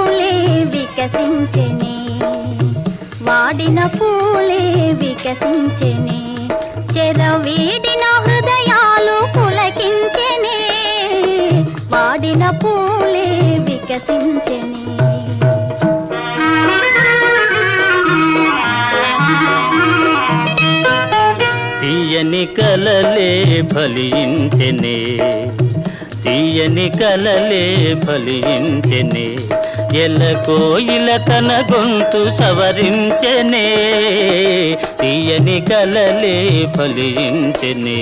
పూలే వికసించెనే, వాడిన పూలే వికసించెనే, చెరవీడిన హృదయాలు పులకించెనే, వాడిన పూలే వికసించెనే. తీయని కలలే ఫలించెనే, తీయని కలలే ఫలించెనే, ఎలకోయిల తన గొంతు సవరించెనే, తీయని కలలే ఫలించెనే.